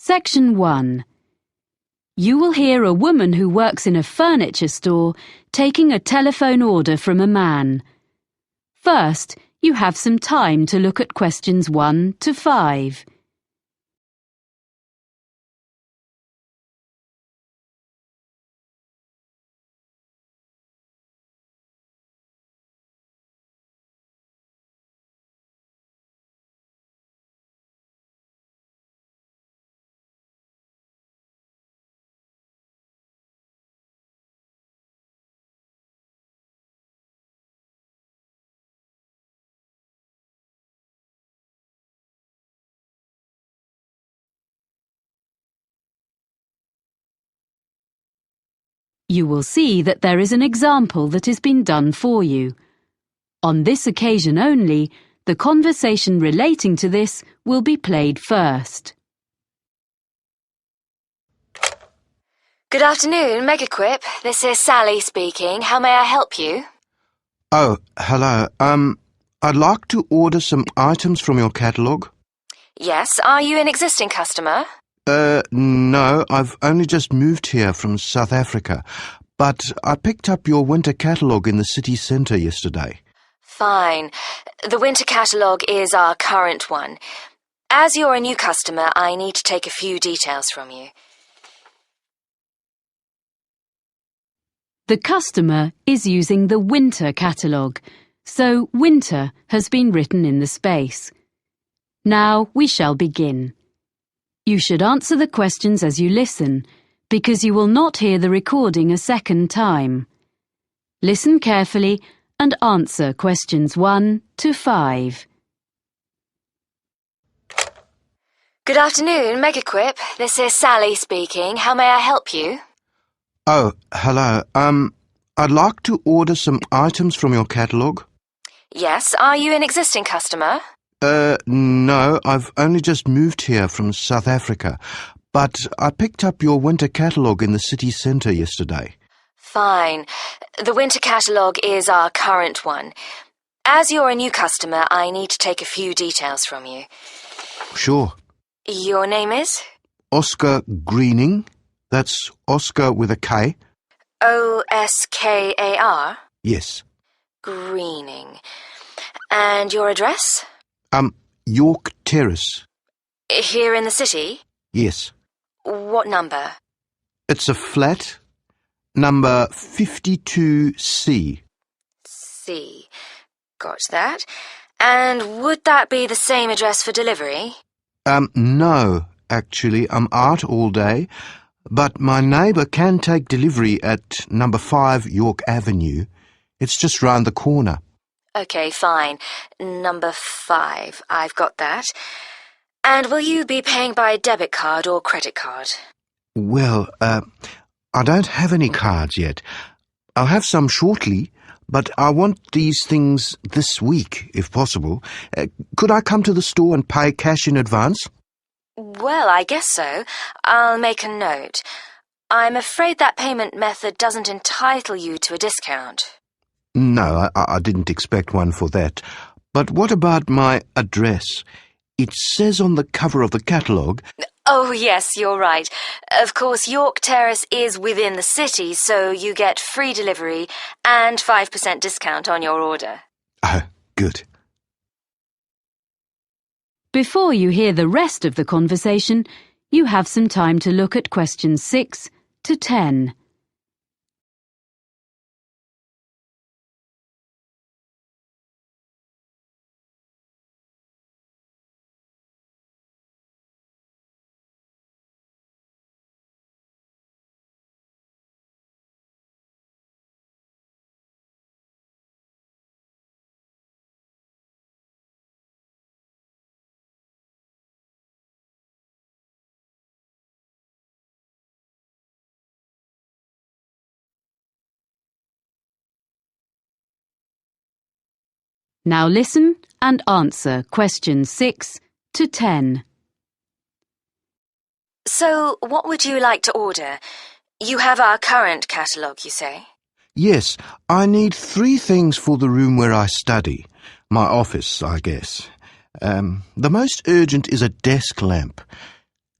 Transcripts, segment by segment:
Section 1. You will hear a woman who works in a furniture store taking a telephone order from a man. First, you have some time to look at questions 1 to 5. You will see that there is an example that has been done for you. On this occasion only, the conversation relating to this will be played first. Good afternoon, Megaquip. This is Sally speaking. How may I help you? Oh, hello. I'd like to order some items from your catalogue. Yes, are you an existing customer? No, I've only just moved here from South Africa, but I picked up your winter catalogue in the city centre yesterday. Fine. The winter catalogue is our current one. As you're a new customer, I need to take a few details from you. The customer is using the winter catalogue, so winter has been written in the space. Now we shall begin. You should answer the questions as you listen, because you will not hear the recording a second time. Listen carefully and answer questions 1 to 5. Good afternoon, Megaquip. This is Sally speaking. How may I help you? Oh, hello. I'd like to order some items from your catalogue. Yes, are you an existing customer? No, I've only just moved here from South Africa, but I picked up your winter catalogue in the city centre yesterday. Fine. The winter catalogue is our current one. As you're a new customer, I need to take a few details from you. Sure. Your name is? Oscar Greening. That's Oscar with a K. Oskar? Yes. Greening. And your address? York Terrace. Here in the city? Yes. What number? It's a flat, number 52C. C. Got that. And would that be the same address for delivery? No, actually, I'm out all day, but my neighbour can take delivery at number 5 York Avenue. It's just round the corner. Okay, fine. Number 5. I've got that. And will you be paying by debit card or credit card? Well, I don't have any cards yet. I'll have some shortly, but I want these things this week, if possible. Could I come to the store and pay cash in advance? Well, I guess so. I'll make a note. I'm afraid that payment method doesn't entitle you to a discount. No, I didn't expect one for that. But what about my address? It says on the cover of the catalogue... Oh, yes, you're right. Of course, York Terrace is within the city, so you get free delivery and 5% discount on your order. Oh, good. Before you hear the rest of the conversation, you have some time to look at questions 6 to 10. Now listen and answer questions 6 to 10. So, what would you like to order? You have our current catalogue, you say? Yes, I need 3 things for the room where I study. My office, I guess. The most urgent is a desk lamp.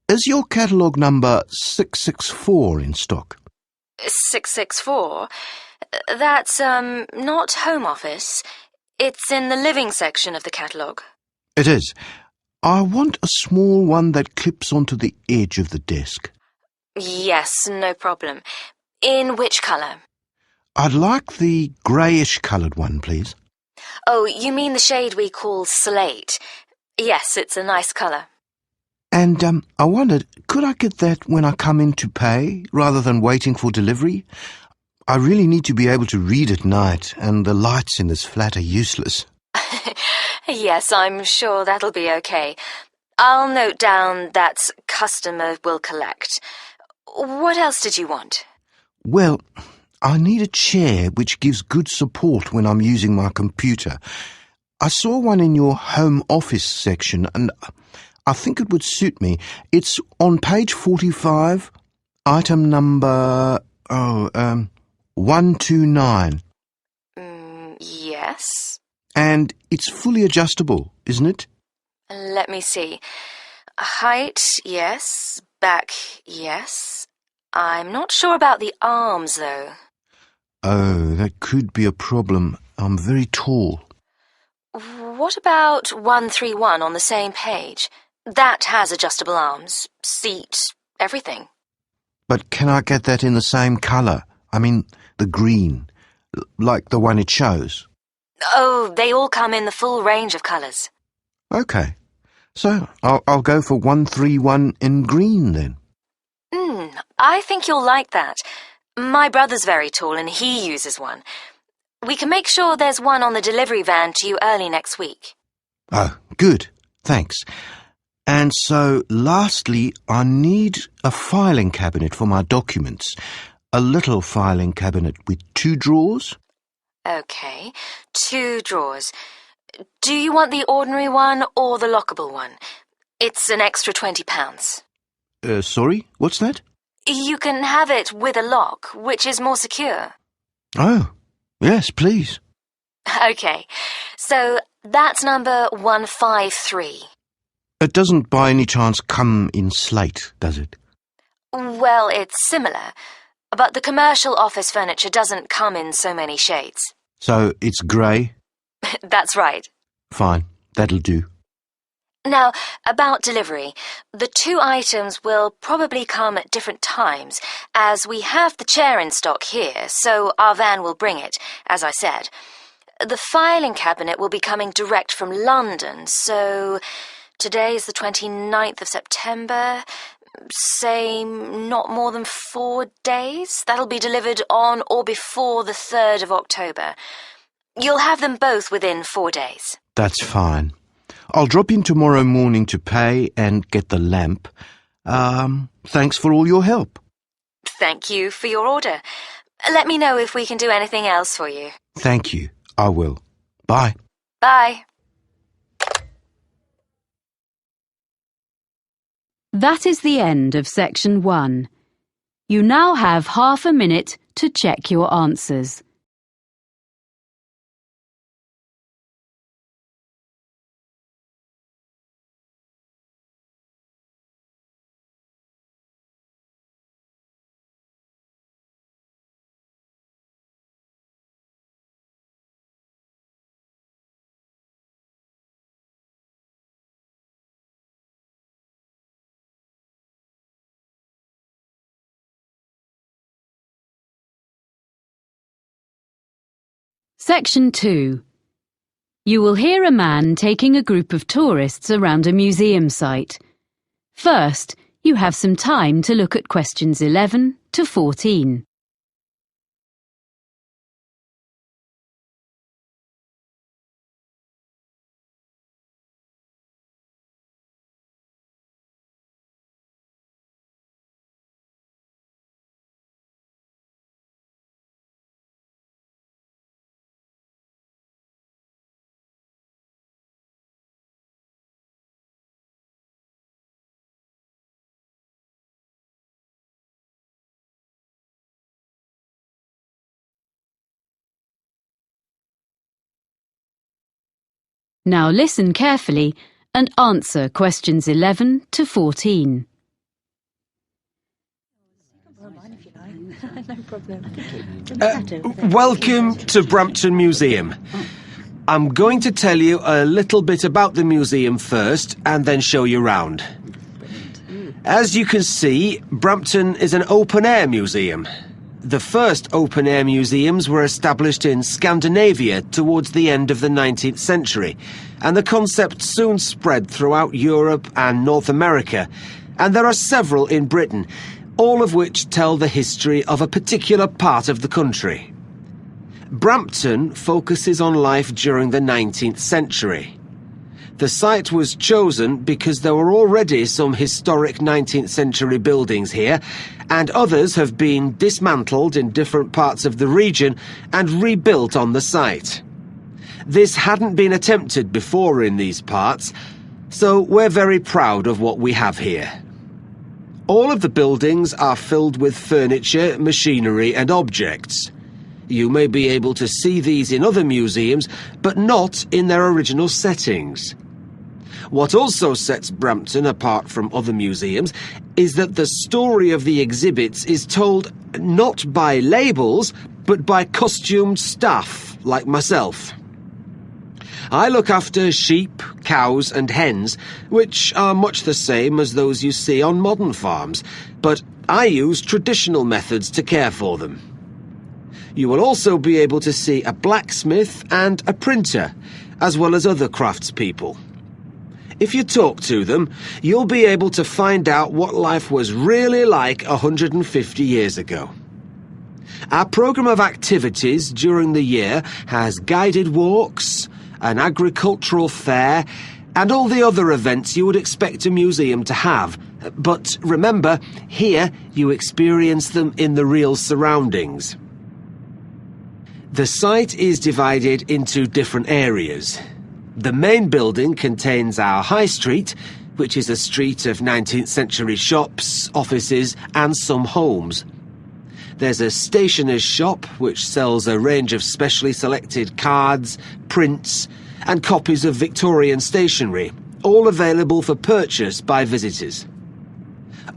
Is your catalogue number 664 in stock? 664? That's, not Home Office. It's in the living section of the catalogue. It is. I want a small one that clips onto the edge of the desk. Yes, no problem. In which colour? I'd like the greyish-coloured one, please. Oh, you mean the shade we call slate? Yes, it's a nice colour. And I wondered, could I get that when I come in to pay, rather than waiting for delivery? I really need to be able to read at night, and the lights in this flat are useless. Yes, I'm sure that'll be okay. I'll note down that's customer will collect. What else did you want? Well, I need a chair which gives good support when I'm using my computer. I saw one in your home office section, and I think it would suit me. It's on page 45, item number 129. Yes? And it's fully adjustable, isn't it? Let me see. Height, yes. Back, yes. I'm not sure about the arms, though. Oh, that could be a problem. I'm very tall. What about 131 on the same page? That has adjustable arms, seat, everything. But can I get that in the same colour? I mean, the green, like the one it shows. Oh, they all come in the full range of colours. OK. So I'll go for 131 in green then. I think you'll like that. My brother's very tall and he uses one. We can make sure there's one on the delivery van to you early next week. Oh, good. Thanks. And so, lastly, I need a filing cabinet for my documents. A little filing cabinet with 2 drawers. OK, 2 drawers. Do you want the ordinary one or the lockable one? It's an extra £20. Sorry, what's that? You can have it with a lock, which is more secure. Oh, yes, please. OK, so that's number 153. It doesn't by any chance come in slate, does it? Well, it's similar, but the commercial office furniture doesn't come in so many shades. So it's grey? That's right. Fine, that'll do. Now, about delivery, the 2 items will probably come at different times, as we have the chair in stock here, so our van will bring it, as I said. The filing cabinet will be coming direct from London, so today is the 29th of September, say not more than 4 days. That'll be delivered on or before the 3rd of October. You'll have them both within 4 days. That's fine. I'll drop in tomorrow morning to pay and get the lamp. Thanks for all your help. Thank you for your order. Let me know if we can do anything else for you. Thank you. I will. Bye. Bye. That is the end of section 1. You now have half a minute to check your answers. Section 2. You will hear a man taking a group of tourists around a museum site. First, you have some time to look at questions 11 to 14. Now listen carefully and answer questions 11 to 14. No problem. Welcome to Brampton Museum. I'm going to tell you a little bit about the museum first and then show you round. As you can see, Brampton is an open-air museum. The first open-air museums were established in Scandinavia towards the end of the 19th century, and the concept soon spread throughout Europe and North America, and there are several in Britain, all of which tell the history of a particular part of the country. Brampton focuses on life during the 19th century. The site was chosen because there were already some historic 19th century buildings here, and others have been dismantled in different parts of the region and rebuilt on the site. This hadn't been attempted before in these parts, so we're very proud of what we have here. All of the buildings are filled with furniture, machinery and objects. You may be able to see these in other museums, but not in their original settings. What also sets Brampton apart from other museums is that the story of the exhibits is told not by labels, but by costumed staff like myself. I look after sheep, cows and hens, which are much the same as those you see on modern farms, but I use traditional methods to care for them. You will also be able to see a blacksmith and a printer, as well as other craftspeople. If you talk to them, you'll be able to find out what life was really like 150 years ago. Our programme of activities during the year has guided walks, an agricultural fair, and all the other events you would expect a museum to have. But remember, here you experience them in the real surroundings. The site is divided into different areas. The main building contains our High Street, which is a street of 19th century shops, offices and some homes. There's a stationer's shop which sells a range of specially selected cards, prints and copies of Victorian stationery, all available for purchase by visitors.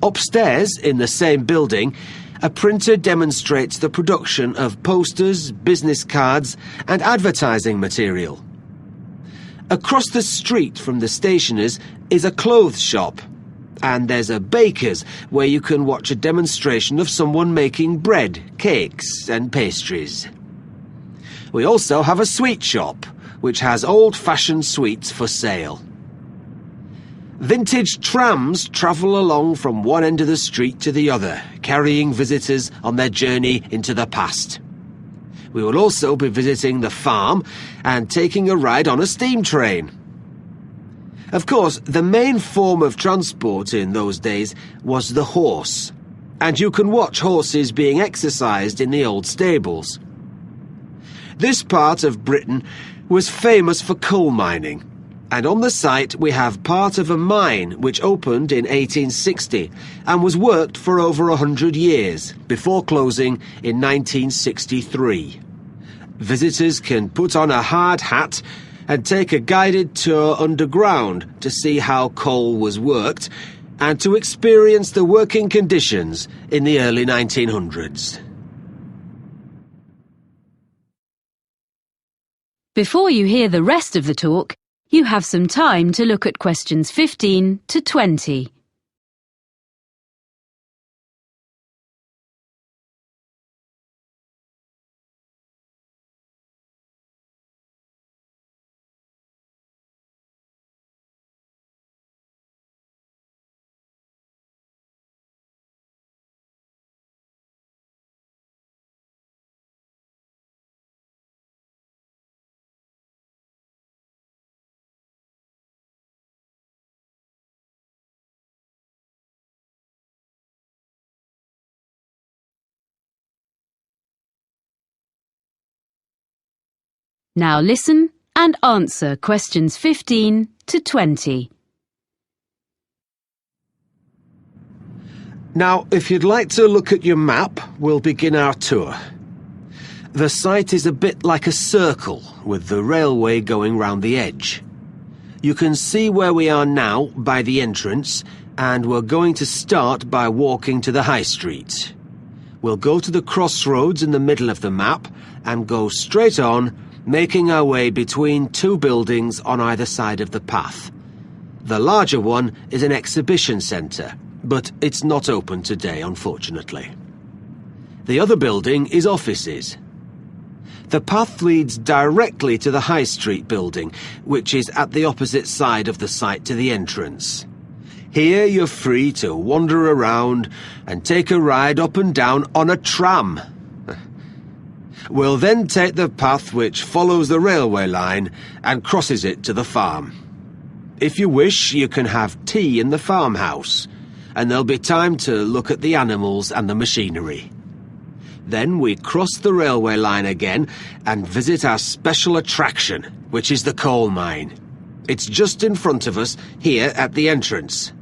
Upstairs, in the same building, a printer demonstrates the production of posters, business cards and advertising material. Across the street from the stationer's is a clothes shop, and there's a baker's where you can watch a demonstration of someone making bread, cakes and pastries. We also have a sweet shop, which has old-fashioned sweets for sale. Vintage trams travel along from one end of the street to the other, carrying visitors on their journey into the past. We will also be visiting the farm and taking a ride on a steam train. Of course, the main form of transport in those days was the horse, and you can watch horses being exercised in the old stables. This part of Britain was famous for coal mining, and on the site we have part of a mine which opened in 1860 and was worked for over 100 years before closing in 1963. Visitors can put on a hard hat and take a guided tour underground to see how coal was worked and to experience the working conditions in the early 1900s. Before you hear the rest of the talk, you have some time to look at questions 15 to 20. Now listen and answer questions 15 to 20. Now, if you'd like to look at your map, we'll begin our tour. The site is a bit like a circle, with the railway going round the edge. You can see where we are now by the entrance, and we're going to start by walking to the High Street. We'll go to the crossroads in the middle of the map and go straight on, making our way between two buildings on either side of the path. The larger one is an exhibition centre, but it's not open today, unfortunately. The other building is offices. The path leads directly to the High Street building, which is at the opposite side of the site to the entrance. Here you're free to wander around and take a ride up and down on a tram. We'll then take the path which follows the railway line and crosses it to the farm. If you wish, you can have tea in the farmhouse, and there'll be time to look at the animals and the machinery. Then we cross the railway line again and visit our special attraction, which is the coal mine. It's just in front of us, here at the entrance.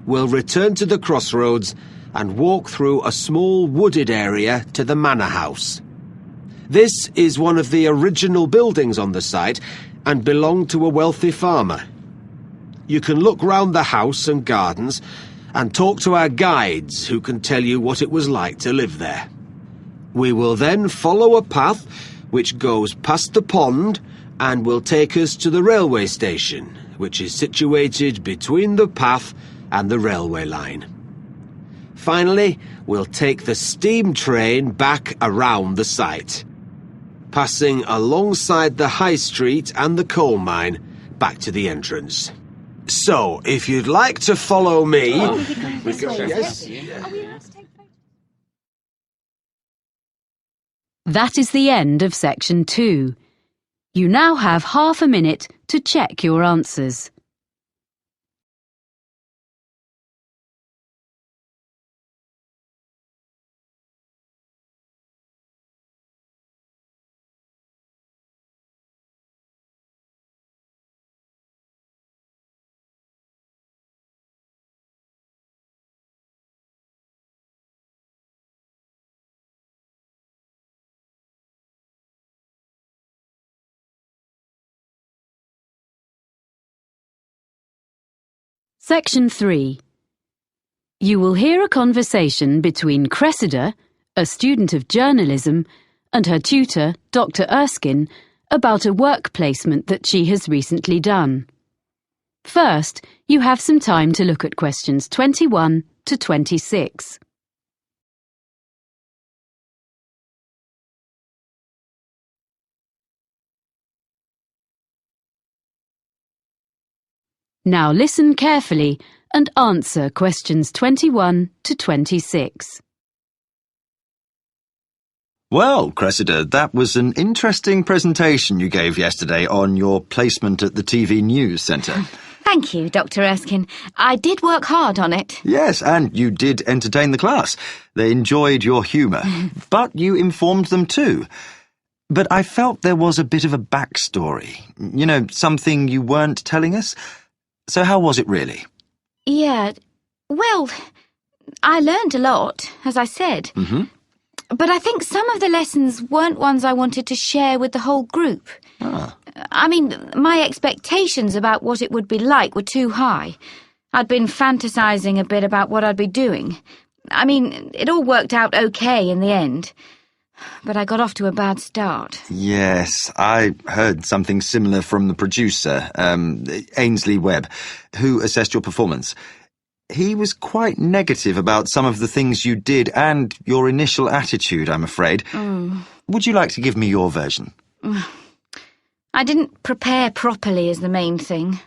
We'll return to the crossroads and walk through a small wooded area to the manor house. This is one of the original buildings on the site and belonged to a wealthy farmer. You can look round the house and gardens and talk to our guides who can tell you what it was like to live there. We will then follow a path which goes past the pond and will take us to the railway station, which is situated between the path and the railway line. Finally, we'll take the steam train back around the site, passing alongside the High Street and the coal mine back to the entrance. So, if you'd like to follow me... That is the end of section 2. You now have half a minute to check your answers. Section 3. You will hear a conversation between Cressida, a student of journalism, and her tutor, Dr. Erskine, about a work placement that she has recently done. First, you have some time to look at questions 21 to 26. Now listen carefully and answer questions 21 to 26. Well, Cressida, that was an interesting presentation you gave yesterday on your placement at the TV News Centre. Thank you, Dr. Erskine. I did work hard on it. Yes, and you did entertain the class. They enjoyed your humour, but you informed them too. But I felt there was a bit of a backstory. You know, something you weren't telling us. So how was it really? Yeah, well, I learned a lot, as I said. But I think some of the lessons weren't ones I wanted to share with the whole group. I mean, my expectations about what it would be like were too high. I'd been fantasizing a bit about what I'd be doing. I mean, it all worked out okay in the end. But I got off to a bad start. Yes, I heard something similar from the producer, Ainsley Webb, who assessed your performance. He was quite negative about some of the things you did and your initial attitude, I'm afraid. Would you like to give me your version? I didn't prepare properly is the main thing.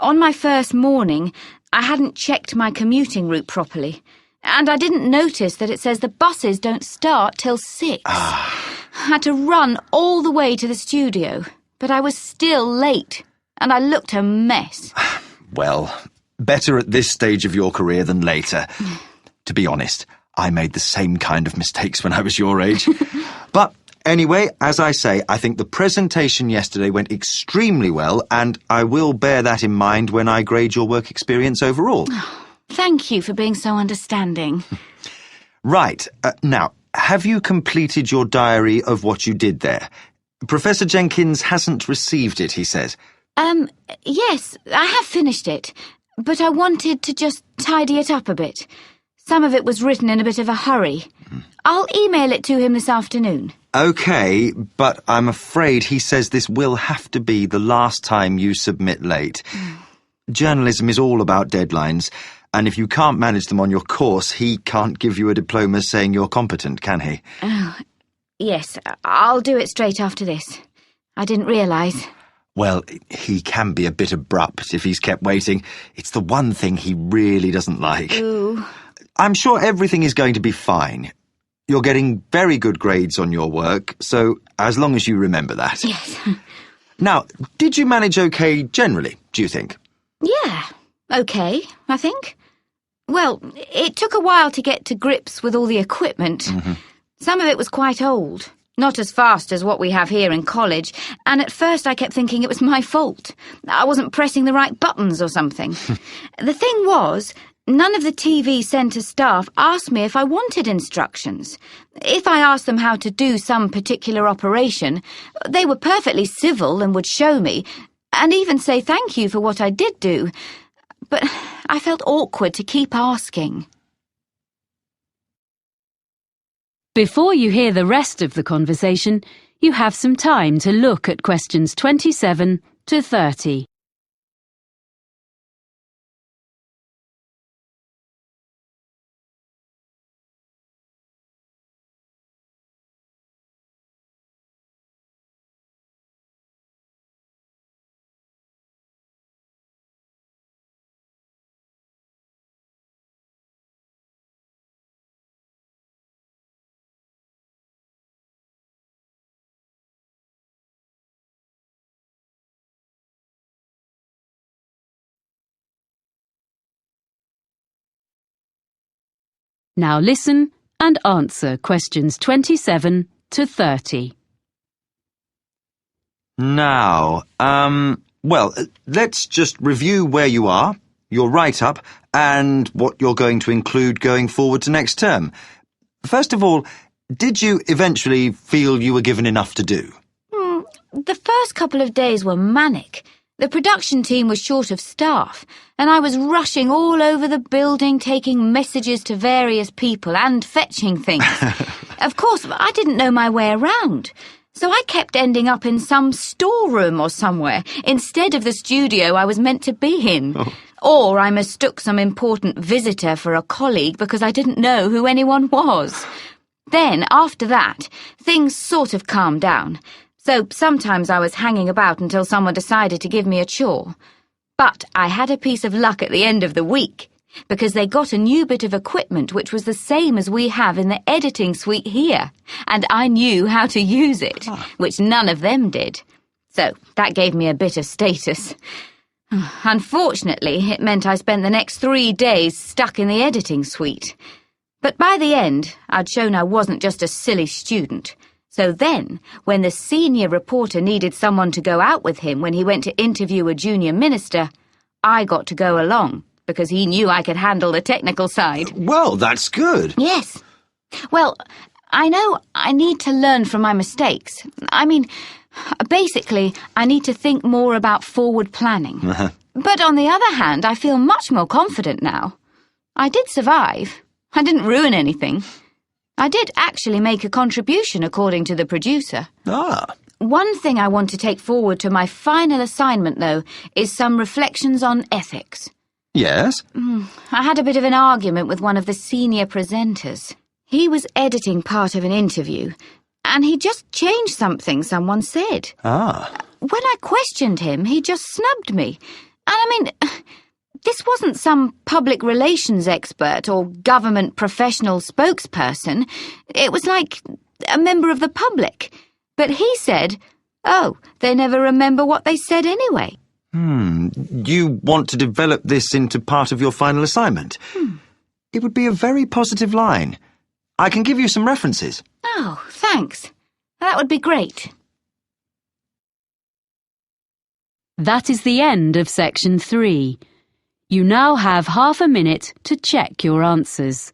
On my first morning, I hadn't checked my commuting route properly. And I didn't notice that it says the buses don't start till 6. I had to run all the way to the studio, but I was still late, and I looked a mess. Well, better at this stage of your career than later. To be honest, I made the same kind of mistakes when I was your age. But anyway, as I say, I think the presentation yesterday went extremely well, and I will bear that in mind when I grade your work experience overall. Thank you for being so understanding. Right. Now, have you completed your diary of what you did there? Professor Jenkins hasn't received it, he says. Yes, I have finished it, but I wanted to just tidy it up a bit. Some of it was written in a bit of a hurry. I'll email it to him this afternoon. OK, but I'm afraid he says this will have to be the last time you submit late. Journalism is all about deadlines, and if you can't manage them on your course, he can't give you a diploma saying you're competent, can he? Oh, yes, I'll do it straight after this. I didn't realise. Well, he can be a bit abrupt if he's kept waiting. It's the one thing he really doesn't like. Ooh. I'm sure everything is going to be fine. You're getting very good grades on your work, so as long as you remember that. Yes. Now, did you manage OK generally, do you think? Yeah, okay, I think. Well, it took a while to get to grips with all the equipment. Some of it was quite old, not as fast as what we have here in college, and at first I kept thinking it was my fault. I wasn't pressing the right buttons or something. The thing was, none of the TV centre staff asked me if I wanted instructions. If I asked them how to do some particular operation, they were perfectly civil and would show me, and even say thank you for what I did do. But I felt awkward to keep asking. Before you hear the rest of the conversation, you have some time to look at questions 27 to 30. Now listen and answer questions 27 to 30. Now, well, let's just review where you are, your write-up, and what you're going to include going forward to next term. First of all, did you eventually feel you were given enough to do? The first couple of days were manic. The production team was short of staff, and I was rushing all over the building, taking messages to various people and fetching things. Of course, I didn't know my way around, so I kept ending up in some storeroom or somewhere instead of the studio I was meant to be in. Or I mistook some important visitor for a colleague because I didn't know who anyone was. Then, after that, things sort of calmed down. So sometimes I was hanging about until someone decided to give me a chore. But I had a piece of luck at the end of the week, because they got a new bit of equipment which was the same as we have in the editing suite here, and I knew how to use it, which none of them did. So that gave me a bit of status. Unfortunately, it meant I spent the next 3 days stuck in the editing suite. But by the end, I'd shown I wasn't just a silly student. So then, when the senior reporter needed someone to go out with him when he went to interview a junior minister, I got to go along, because he knew I could handle the technical side. Well, that's good. Yes. Well, I know I need to learn from my mistakes. I mean, basically, I need to think more about forward planning. But on the other hand, I feel much more confident now. I did survive. I didn't ruin anything. I did actually make a contribution, according to the producer. One thing I want to take forward to my final assignment, though, is some reflections on ethics. Yes? I had a bit of an argument with one of the senior presenters. He was editing part of an interview, and he just changed something someone said. When I questioned him, he just snubbed me. And I mean, this wasn't some public relations expert or government professional spokesperson. It was like a member of the public. But he said, oh, they never remember what they said anyway. You want to develop this into part of your final assignment? It would be a very positive line. I can give you some references. Oh, thanks. That would be great. That is the end of section 3. You now have half a minute to check your answers.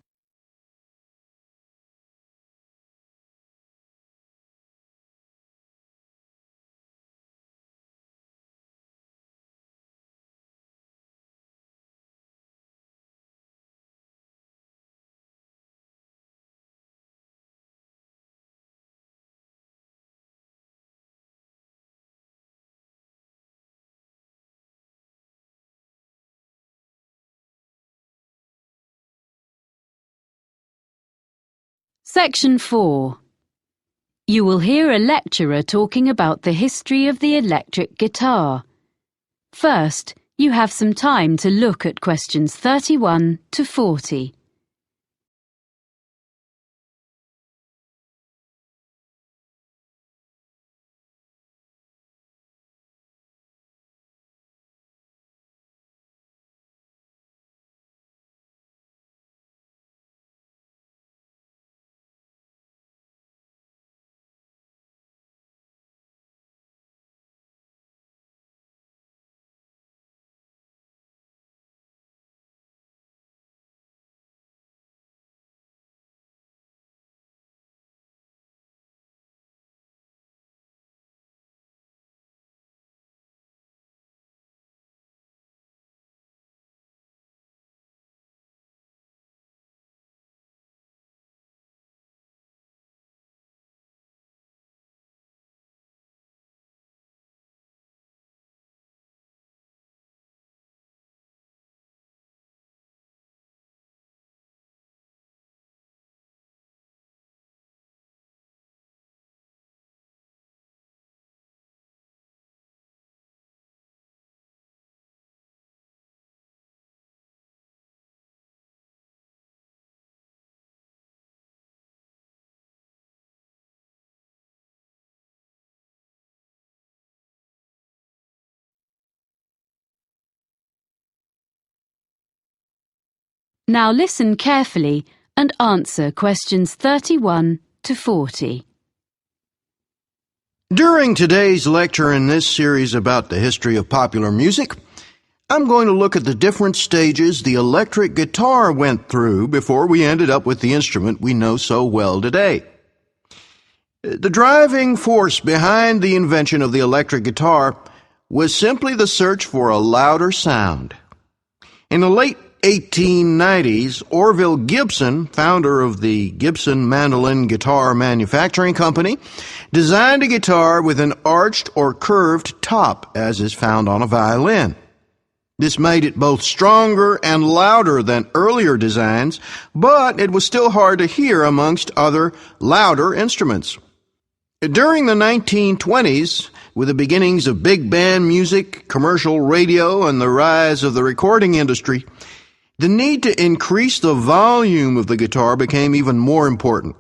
Section 4. You will hear a lecturer talking about the history of the electric guitar. First, you have some time to look at questions 31 to 40. Now listen carefully and answer questions 31 to 40. During today's lecture in this series about the history of popular music, I'm going to look at the different stages the electric guitar went through before we ended up with the instrument we know so well today. The driving force behind the invention of the electric guitar was simply the search for a louder sound. In the late 1890s, Orville Gibson, founder of the Gibson Mandolin Guitar Manufacturing Company, designed a guitar with an arched or curved top, as is found on a violin. This made it both stronger and louder than earlier designs, but it was still hard to hear amongst other louder instruments. During the 1920s, with the beginnings of big band music, commercial radio, and the rise of the recording industry, the need to increase the volume of the guitar became even more important.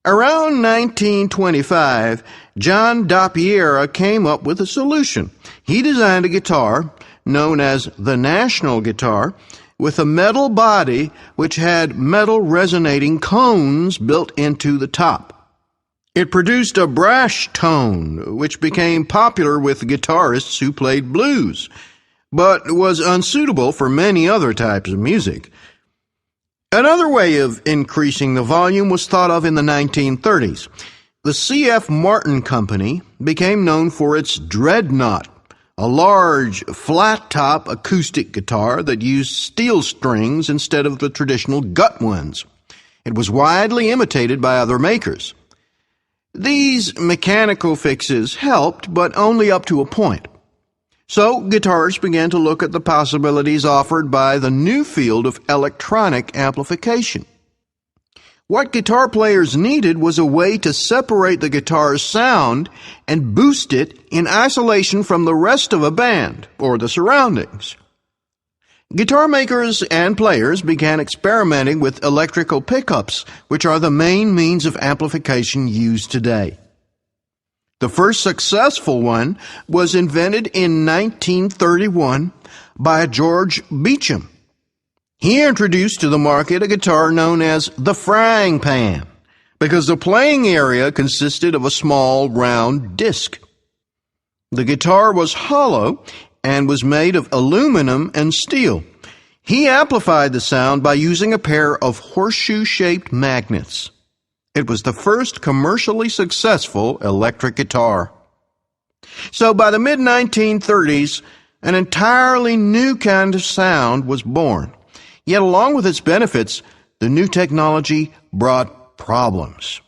Around 1925, John Dappiera came up with a solution. He designed a guitar known as the National Guitar with a metal body which had metal resonating cones built into the top. It produced a brash tone, which became popular with guitarists who played blues, but was unsuitable for many other types of music. Another way of increasing the volume was thought of in the 1930s. The C.F. Martin Company became known for its Dreadnought, a large, flat-top acoustic guitar that used steel strings instead of the traditional gut ones. It was widely imitated by other makers. These mechanical fixes helped, but only up to a point. So guitarists began to look at the possibilities offered by the new field of electronic amplification. What guitar players needed was a way to separate the guitar's sound and boost it in isolation from the rest of a band or the surroundings. Guitar makers and players began experimenting with electrical pickups, which are the main means of amplification used today. The first successful one was invented in 1931 by George Beecham. He introduced to the market a guitar known as the frying pan, because the playing area consisted of a small round disc. The guitar was hollow and was made of aluminum and steel. He amplified the sound by using a pair of horseshoe-shaped magnets. It was the first commercially successful electric guitar. So by the mid-1930s, an entirely new kind of sound was born. Yet along with its benefits, the new technology brought problems.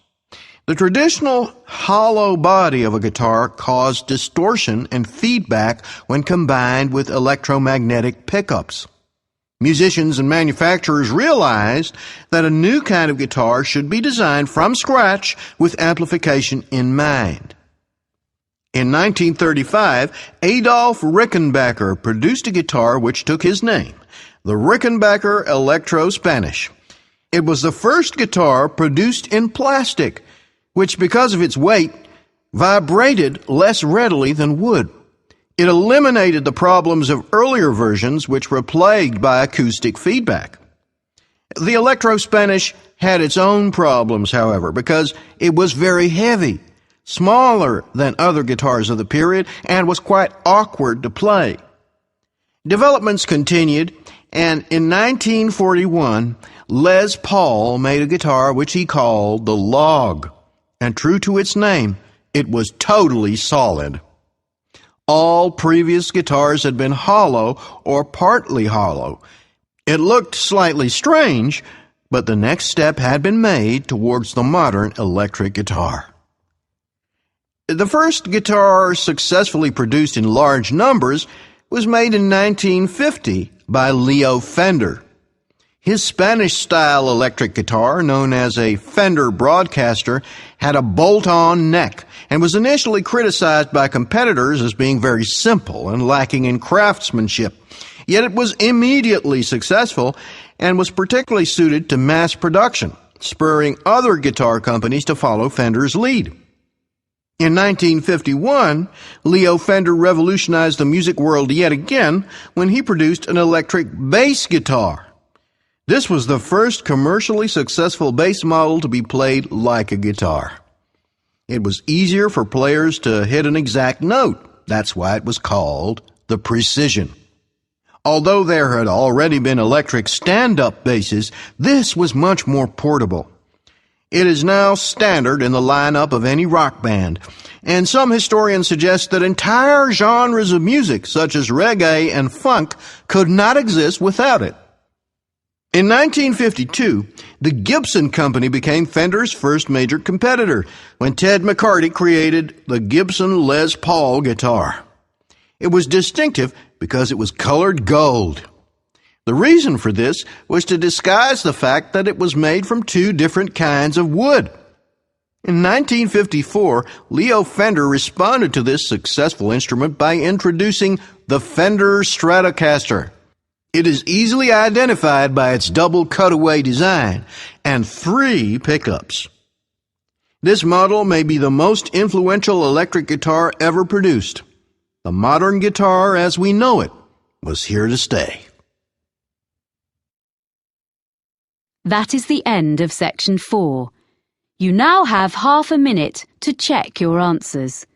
The traditional hollow body of a guitar caused distortion and feedback when combined with electromagnetic pickups. Musicians and manufacturers realized that a new kind of guitar should be designed from scratch with amplification in mind. In 1935, Adolf Rickenbacker produced a guitar which took his name, the Rickenbacker Electro-Spanish. It was the first guitar produced in plastic, which, because of its weight, vibrated less readily than wood. It eliminated the problems of earlier versions, which were plagued by acoustic feedback. The Electro-Spanish had its own problems, however, because it was very heavy, smaller than other guitars of the period, and was quite awkward to play. Developments continued, and in 1941, Les Paul made a guitar which he called the Log, and true to its name, it was totally solid. All previous guitars had been hollow or partly hollow. It looked slightly strange, but the next step had been made towards the modern electric guitar. The first guitar successfully produced in large numbers was made in 1950 by Leo Fender. His Spanish-style electric guitar, known as a Fender Broadcaster, had a bolt-on neck and was initially criticized by competitors as being very simple and lacking in craftsmanship. Yet it was immediately successful and was particularly suited to mass production, spurring other guitar companies to follow Fender's lead. In 1951, Leo Fender revolutionized the music world yet again when he produced an electric bass guitar. This was the first commercially successful bass model to be played like a guitar. It was easier for players to hit an exact note. That's why it was called the Precision. Although there had already been electric stand-up basses, this was much more portable. It is now standard in the lineup of any rock band, and some historians suggest that entire genres of music, such as reggae and funk, could not exist without it. In 1952, the Gibson Company became Fender's first major competitor when Ted McCarty created the Gibson Les Paul guitar. It was distinctive because it was colored gold. The reason for this was to disguise the fact that it was made from two different kinds of wood. In 1954, Leo Fender responded to this successful instrument by introducing the Fender Stratocaster. It is easily identified by its double cutaway design and 3 pickups. This model may be the most influential electric guitar ever produced. The modern guitar as we know it was here to stay. That is the end of section 4. You now have half a minute to check your answers.